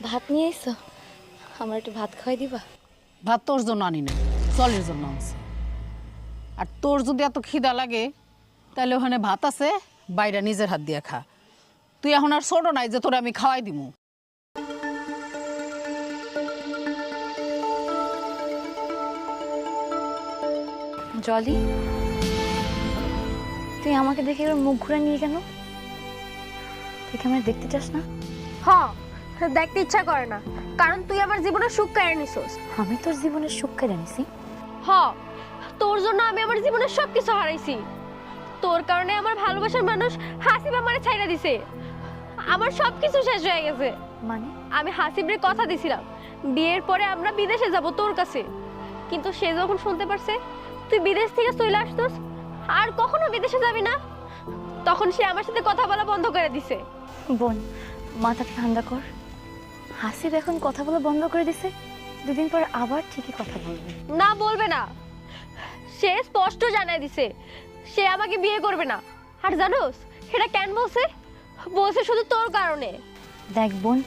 ভাত নিয়ে এসো, আমার একটু ভাত খাওয়াই দিবা? ভাত তোর জন্য আনি না, চলের জন্য আনছি। আর তোর যদি এত খিদা লাগে তাহলে ওখানে ভাত আছে, বাইরে নিজের হাত দিয়ে খা। তুই এখন আর ছোট নাই যে তোরা আমি খাওয়াই দিমু। জলি, তুই আমাকে দেখে এবার মুখ ঘুরে নিয়ে কেন? তুই কি আমার দেখতে চাস না? হ্যাঁ, দেখতে ইচ্ছা করে না, কারণ তুই আমার জীবনে সুখ কেড়ে নিছিস। আমি তোর জীবনের সুখ কেড়ে নিছি? হ্যাঁ, তোর জন্য আমি আমার জীবনের সবকিছু হারাইছি। তোর কারণে আমার ভালোবাসার মানুষ হাসিব আমারে ছাইড়া দিছে। আমার সবকিছু শেষ হয়ে গেছে। মানে? আমি হাসিবরে কথা দিছিলাম বিয়ের পরে আমরা বিদেশে যাব তোর কাছে, কিন্তু সে যখন শুনতে পারছে তুই বিদেশ থেকে চলে আসছস আর কখনো বিদেশে যাবি না, তখন সে আমার সাথে কথা বলা বন্ধ করে দিছে। বোন, মাথা ঠান্ডা কর। হাসিব এখন কথা বলা বন্ধ করে দিছে, দুদিন পর আবার ঠিকই কথা বলবে। না, বলবে না। সে স্পষ্ট জানাই দিছে সে আমাকে বিয়ে করবে না। আর জানোস সেটা কেন বলছে? বলছে শুধু তোর কারণে। দেখ বোন,